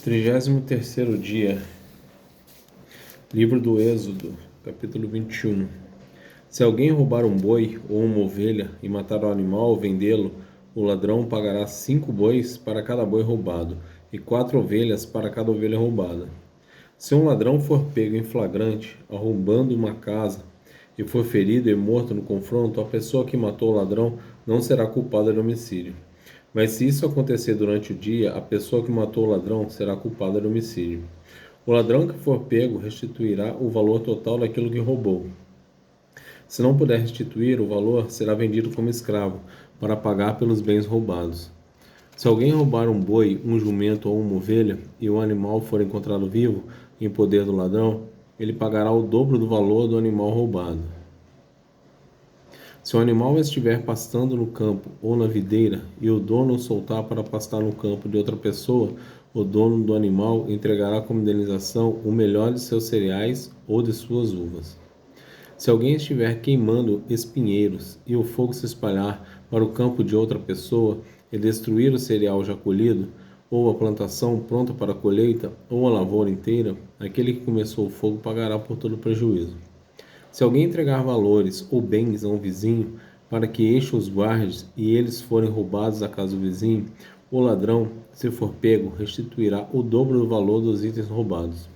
33º dia, livro do Êxodo, capítulo 21. Se alguém roubar um boi ou uma ovelha e matar o animal ou vendê-lo, o ladrão pagará 5 bois para cada boi roubado e 4 ovelhas para cada ovelha roubada. Se um ladrão for pego em flagrante, arrombando uma casa, e for ferido e morto no confronto, a pessoa que matou o ladrão não será culpada de homicídio. Mas se isso acontecer durante o dia, a pessoa que matou o ladrão será culpada de homicídio. O ladrão que for pego restituirá o valor total daquilo que roubou. Se não puder restituir o valor, será vendido como escravo, para pagar pelos bens roubados. Se alguém roubar um boi, um jumento ou uma ovelha, e o animal for encontrado vivo, em poder do ladrão, ele pagará o dobro do valor do animal roubado. Se o animal estiver pastando no campo ou na videira, e o dono o soltar para pastar no campo de outra pessoa, o dono do animal entregará como indenização o melhor de seus cereais ou de suas uvas. Se alguém estiver queimando espinheiros e o fogo se espalhar para o campo de outra pessoa e destruir o cereal já colhido, ou a plantação pronta para a colheita, ou a lavoura inteira, aquele que começou o fogo pagará por todo o prejuízo. Se alguém entregar valores ou bens a um vizinho para que este os guarde e eles forem roubados à casa do vizinho, o ladrão, se for pego, restituirá o dobro do valor dos itens roubados.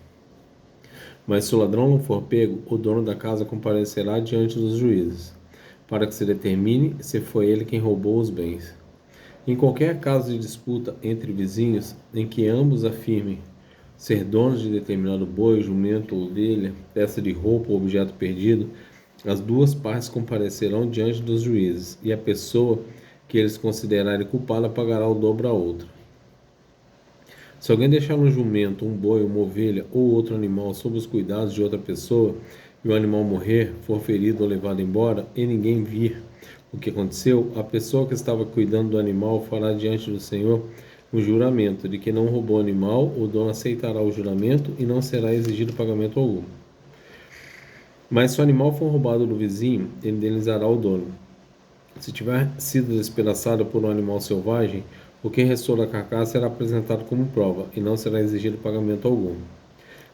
Mas se o ladrão não for pego, o dono da casa comparecerá diante dos juízes, para que se determine se foi ele quem roubou os bens. Em qualquer caso de disputa entre vizinhos, em que ambos afirmem ser donos de determinado boi, jumento ou ovelha, peça de roupa ou objeto perdido, as duas partes comparecerão diante dos juízes, e a pessoa que eles considerarem culpada pagará o dobro à outra. Se alguém deixar um jumento, um boi, uma ovelha ou outro animal sob os cuidados de outra pessoa, e o animal morrer, for ferido ou levado embora, e ninguém vir o que aconteceu, a pessoa que estava cuidando do animal fará diante do Senhor um juramento de que não roubou o animal, o dono aceitará o juramento e não será exigido pagamento algum. Mas se o animal for roubado do vizinho, ele indenizará o dono. Se tiver sido despedaçado por um animal selvagem, o que restou da carcaça será apresentado como prova e não será exigido pagamento algum.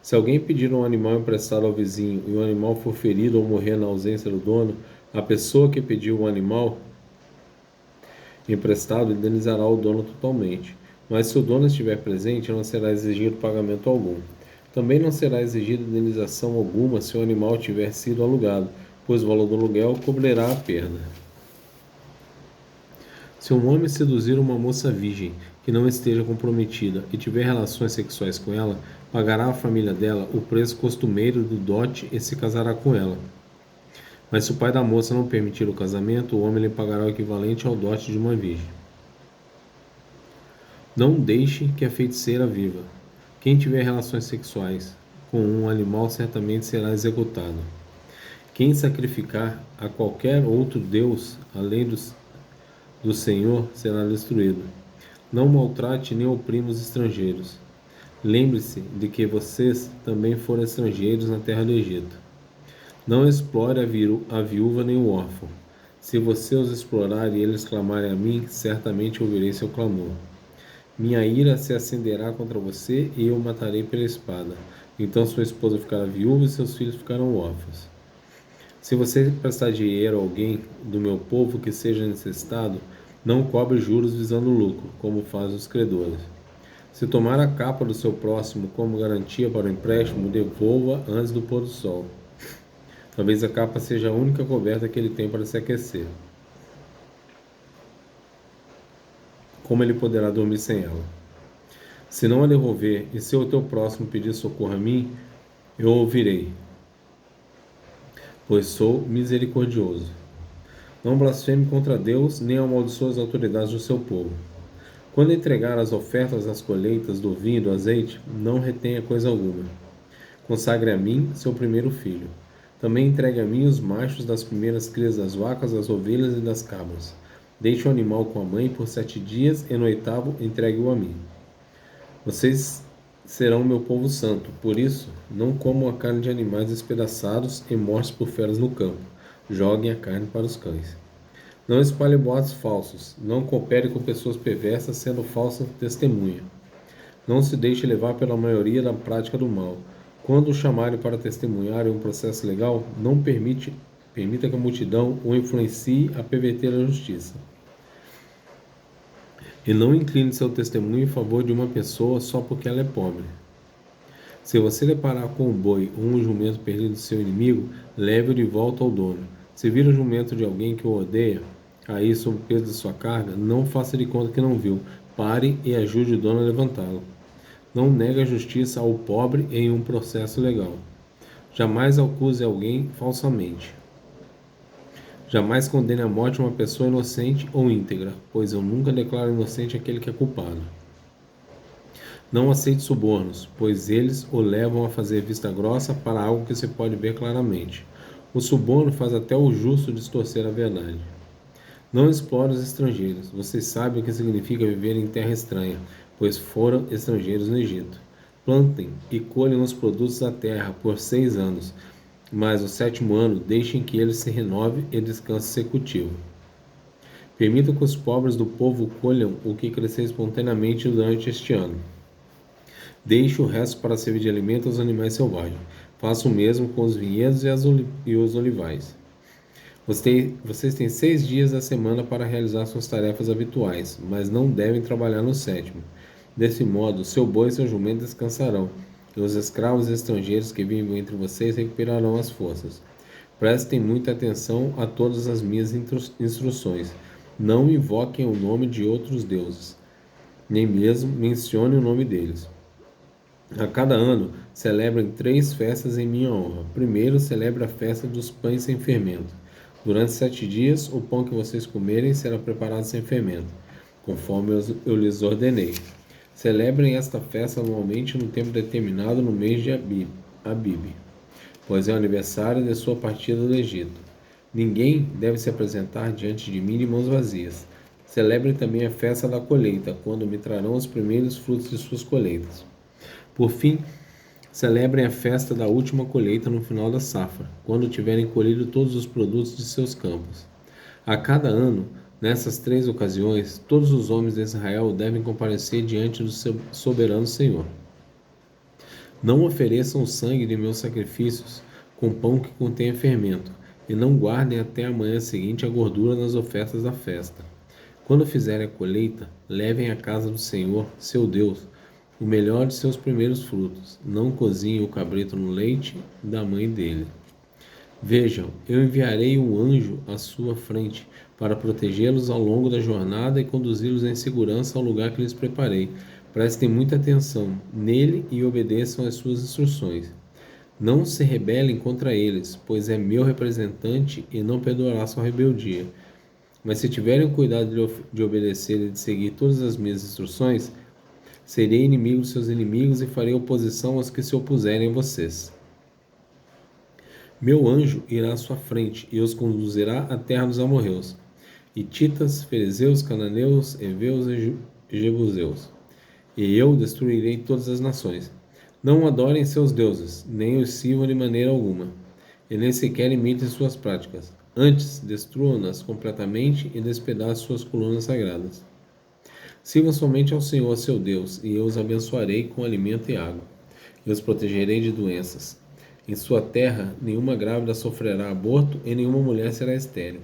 Se alguém pedir um animal emprestado ao vizinho e o animal for ferido ou morrer na ausência do dono, a pessoa que pediu o animal emprestado indenizará o dono totalmente. Mas se o dono estiver presente, não será exigido pagamento algum. Também não será exigida indenização alguma se o animal tiver sido alugado, pois o valor do aluguel cobrirá a perda. Se um homem seduzir uma moça virgem que não esteja comprometida e tiver relações sexuais com ela, pagará à família dela o preço costumeiro do dote e se casará com ela. Mas se o pai da moça não permitir o casamento, o homem lhe pagará o equivalente ao dote de uma virgem. Não deixe que a feiticeira viva. Quem tiver relações sexuais com um animal certamente será executado. Quem sacrificar a qualquer outro deus além do Senhor será destruído. Não maltrate nem oprima os estrangeiros. Lembre-se de que vocês também foram estrangeiros na terra do Egito. Não explore a viúva nem o órfão. Se você os explorar e eles clamarem a mim, certamente ouvirei seu clamor. Minha ira se acenderá contra você e eu o matarei pela espada. Então sua esposa ficará viúva e seus filhos ficarão órfãos. Se você prestar dinheiro a alguém do meu povo que seja necessitado, não cobre juros visando lucro, como fazem os credores. Se tomar a capa do seu próximo como garantia para o empréstimo, devolva antes do pôr do sol. Talvez a capa seja a única coberta que ele tem para se aquecer. Como ele poderá dormir sem ela? Se não a devolver, e se o teu próximo pedir socorro a mim, eu ouvirei, pois sou misericordioso. Não blasfeme contra Deus, nem amaldiçoe as autoridades do seu povo. Quando entregar as ofertas das colheitas do vinho e do azeite, não retenha coisa alguma. Consagre a mim seu primeiro filho. Também entregue a mim os machos das primeiras crias das vacas, das ovelhas e das cabras. Deixe o animal com a mãe por 7 dias e no 8º entregue-o a mim. Vocês serão meu povo santo, por isso não comam a carne de animais despedaçados e mortos por feras no campo. Joguem a carne para os cães. Não espalhe boatos falsos, não coopere com pessoas perversas sendo falsa testemunha. Não se deixe levar pela maioria da prática do mal. Quando o chamarem para testemunhar em um processo legal, não permita que a multidão o influencie a perverter a justiça. E não incline seu testemunho em favor de uma pessoa só porque ela é pobre. Se você deparar com um boi ou um jumento perdido do seu inimigo, leve-o de volta ao dono. Se vir o jumento de alguém que o odeia, cair sob o peso de sua carga, não faça de conta que não viu. Pare e ajude o dono a levantá-lo. Não negue a justiça ao pobre em um processo legal. Jamais acuse alguém falsamente. Jamais condene à morte uma pessoa inocente ou íntegra, pois eu nunca declaro inocente aquele que é culpado. Não aceite subornos, pois eles o levam a fazer vista grossa para algo que se pode ver claramente. O suborno faz até o justo distorcer a verdade. Não explore os estrangeiros. Vocês sabem o que significa viver em terra estranha, pois foram estrangeiros no Egito. Plantem e colhem os produtos da terra por 6 anos, mas o 7º ano deixem que ele se renove e descanse seu cultivo. Permita que os pobres do povo colham o que crescer espontaneamente durante este ano. Deixe o resto para servir de alimento aos animais selvagens. Faça o mesmo com os vinhedos e os olivais. Vocês têm 6 dias da semana para realizar suas tarefas habituais, mas não devem trabalhar no 7º. Desse modo, seu boi e seu jumento descansarão, e os escravos estrangeiros que vivem entre vocês recuperarão as forças. Prestem muita atenção a todas as minhas instruções. Não invoquem o nome de outros deuses, nem mesmo mencionem o nome deles. A cada ano, celebrem 3 festas em minha honra. Primeiro, celebre a festa dos pães sem fermento. Durante 7 dias, o pão que vocês comerem será preparado sem fermento, conforme eu lhes ordenei. Celebrem esta festa anualmente no tempo determinado no mês de Abib, pois é o aniversário de sua partida do Egito. Ninguém deve se apresentar diante de mim de mãos vazias. Celebrem também a festa da colheita, quando me trarão os primeiros frutos de suas colheitas. Por fim, celebrem a festa da última colheita no final da safra, quando tiverem colhido todos os produtos de seus campos. A cada ano, nessas 3 ocasiões, todos os homens de Israel devem comparecer diante do seu soberano Senhor. Não ofereçam o sangue de meus sacrifícios com pão que contenha fermento, e não guardem até a manhã seguinte a gordura nas ofertas da festa. Quando fizerem a colheita, levem à casa do Senhor, seu Deus, o melhor de seus primeiros frutos. Não cozinhem o cabrito no leite da mãe dele. Vejam, eu enviarei um anjo à sua frente para protegê-los ao longo da jornada e conduzi-los em segurança ao lugar que lhes preparei. Prestem muita atenção nele e obedeçam às suas instruções. Não se rebelem contra eles, pois é meu representante e não perdoará sua rebeldia. Mas se tiverem o cuidado de obedecer e de seguir todas as minhas instruções, serei inimigo dos seus inimigos e farei oposição aos que se opuserem a vocês. Meu anjo irá à sua frente e os conduzirá à terra dos amorreus, hititas, ferezeus, cananeus, heveus e jebuseus. E eu destruirei todas as nações. Não adorem seus deuses, nem os sirvam de maneira alguma, e nem sequer imitem suas práticas. Antes, destruam-nas completamente e despedacem suas colunas sagradas. Sirvam somente ao Senhor, seu Deus, e eu os abençoarei com alimento e água, e os protegerei de doenças. Em sua terra, nenhuma grávida sofrerá aborto e nenhuma mulher será estéril.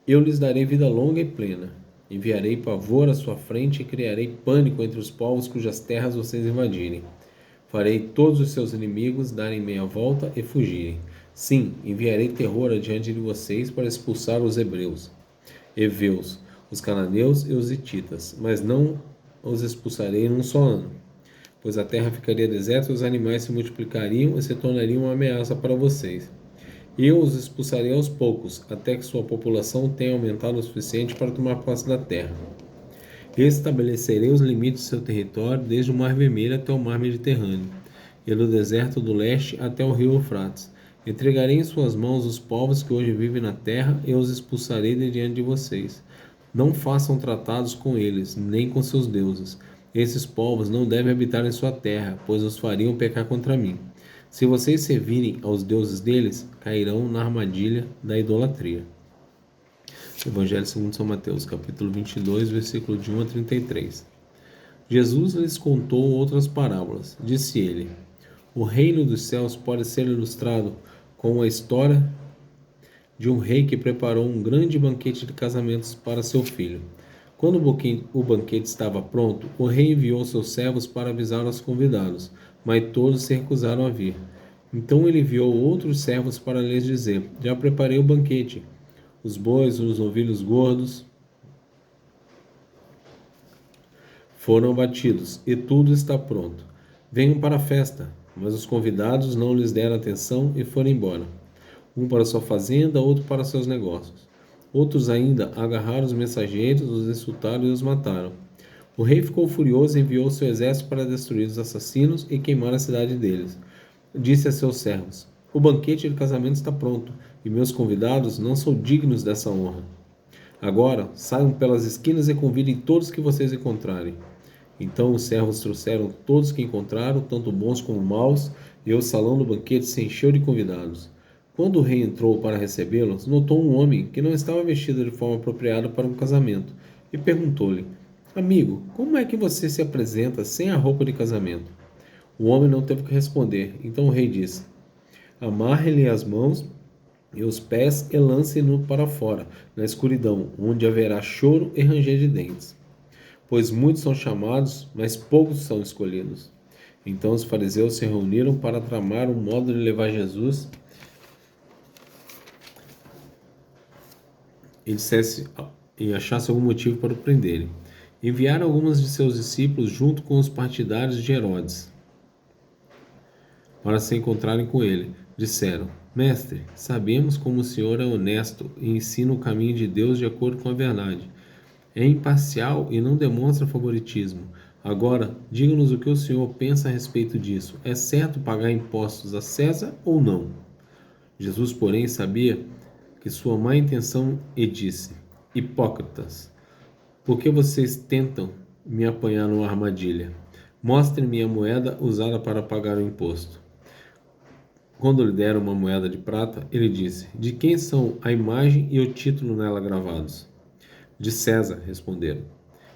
Eu lhes darei vida longa e plena. Enviarei pavor à sua frente e criarei pânico entre os povos cujas terras vocês invadirem. Farei todos os seus inimigos darem meia volta e fugirem. Sim, enviarei terror adiante de vocês para expulsar os heveus, os cananeus e os hititas, mas não os expulsarei num só ano, pois a terra ficaria deserta e os animais se multiplicariam e se tornariam uma ameaça para vocês. Eu os expulsarei aos poucos, até que sua população tenha aumentado o suficiente para tomar posse da terra. Estabelecerei os limites de seu território desde o Mar Vermelho até o Mar Mediterrâneo, e do deserto do leste até o rio Eufrates. Entregarei em suas mãos os povos que hoje vivem na terra e os expulsarei de diante de vocês. Não façam tratados com eles, nem com seus deuses. Esses povos não devem habitar em sua terra, pois os fariam pecar contra mim. Se vocês servirem aos deuses deles, cairão na armadilha da idolatria. Evangelho segundo São Mateus, capítulo 22, versículo de 1 a 33. Jesus lhes contou outras parábolas. Disse ele: O reino dos céus pode ser ilustrado com a história de um rei que preparou um grande banquete de casamentos para seu filho. Quando o banquete estava pronto, o rei enviou seus servos para avisar os convidados, mas todos se recusaram a vir. Então ele enviou outros servos para lhes dizer: Já preparei o banquete. Os bois, os novilhos gordos foram abatidos e tudo está pronto. Venham para a festa. Mas os convidados não lhes deram atenção e foram embora. Um para sua fazenda, outro para seus negócios. Outros ainda agarraram os mensageiros, os insultaram e os mataram. O rei ficou furioso e enviou seu exército para destruir os assassinos e queimar a cidade deles. Disse a seus servos: O banquete de casamento está pronto, e meus convidados não são dignos dessa honra. Agora, saiam pelas esquinas e convidem todos que vocês encontrarem. Então os servos trouxeram todos que encontraram, tanto bons como maus, e o salão do banquete se encheu de convidados. Quando o rei entrou para recebê-los, notou um homem que não estava vestido de forma apropriada para um casamento, e perguntou-lhe: Amigo, como é que você se apresenta sem a roupa de casamento? O homem não teve que responder, então o rei disse: Amarre-lhe as mãos e os pés e lance-no para fora, na escuridão, onde haverá choro e ranger de dentes. Pois muitos são chamados, mas poucos são escolhidos. Então os fariseus se reuniram para tramar um modo de levar Jesus e achasse algum motivo para o prenderem. Enviaram alguns de seus discípulos junto com os partidários de Herodes para se encontrarem com ele. Disseram: Mestre, sabemos como o Senhor é honesto e ensina o caminho de Deus de acordo com a verdade. É imparcial e não demonstra favoritismo. Agora, diga-nos o que o Senhor pensa a respeito disso. É certo pagar impostos a César ou não? Jesus, porém, sabia que sua má intenção e disse: Hipócritas, por que vocês tentam me apanhar numa armadilha? Mostrem-me a moeda usada para pagar o imposto. Quando lhe deram uma moeda de prata, ele disse: De quem são a imagem e o título nela gravados? De César, responderam.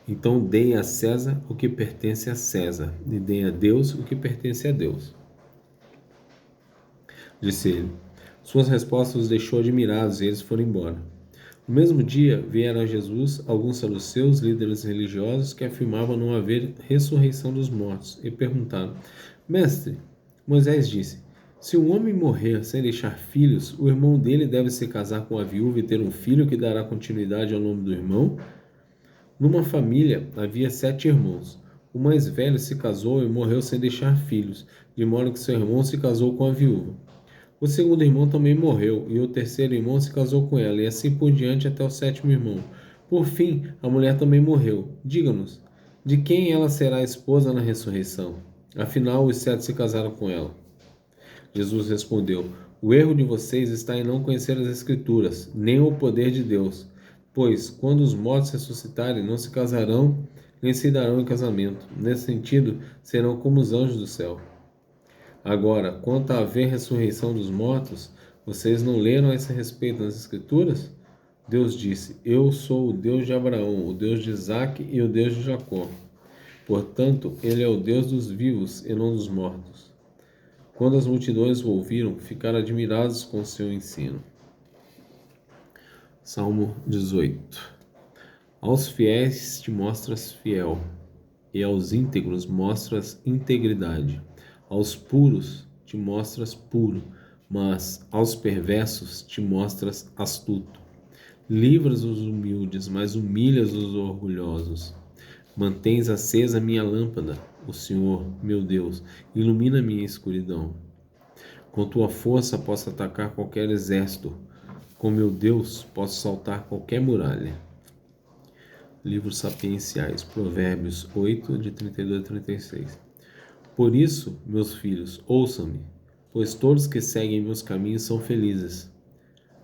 Então deem a César o que pertence a César, e deem a Deus o que pertence a Deus. Disse ele. Suas respostas os deixou admirados e eles foram embora. No mesmo dia, vieram a Jesus alguns saduceus, líderes religiosos, que afirmavam não haver ressurreição dos mortos, e perguntaram: Mestre, Moisés disse: Se um homem morrer sem deixar filhos, o irmão dele deve se casar com a viúva e ter um filho que dará continuidade ao nome do irmão? Numa família havia 7 irmãos. O mais velho se casou e morreu sem deixar filhos, de modo que seu irmão se casou com a viúva. O segundo irmão também morreu, e o terceiro irmão se casou com ela, e assim por diante até o 7º irmão. Por fim, a mulher também morreu. Diga-nos, de quem ela será esposa na ressurreição? Afinal, os 7 se casaram com ela. Jesus respondeu: O erro de vocês está em não conhecer as Escrituras, nem o poder de Deus. Pois, quando os mortos ressuscitarem, não se casarão, nem se darão em casamento. Nesse sentido, serão como os anjos do céu. Agora, quanto a haver ressurreição dos mortos, vocês não leram a esse respeito nas Escrituras? Deus disse: Eu sou o Deus de Abraão, o Deus de Isaque e o Deus de Jacó. Portanto, ele é o Deus dos vivos e não dos mortos. Quando as multidões o ouviram, ficaram admirados com o seu ensino. Salmo 18. Aos fiéis te mostras fiel, e aos íntegros mostras integridade. Aos puros te mostras puro, mas aos perversos te mostras astuto. Livras os humildes, mas humilhas os orgulhosos. Mantens acesa minha lâmpada, o Senhor, meu Deus, ilumina minha escuridão. Com tua força posso atacar qualquer exército, com meu Deus posso saltar qualquer muralha. Livros Sapienciais, Provérbios 8, de 32 a 36. Por isso, meus filhos, ouçam-me, pois todos que seguem meus caminhos são felizes.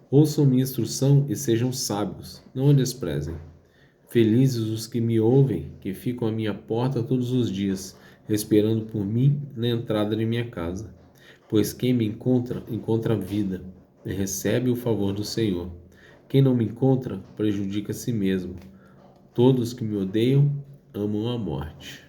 Ouçam minha instrução e sejam sábios, não a desprezem. Felizes os que me ouvem, que ficam à minha porta todos os dias, esperando por mim na entrada de minha casa. Pois quem me encontra, encontra a vida, e recebe o favor do Senhor. Quem não me encontra, prejudica a si mesmo. Todos que me odeiam, amam a morte.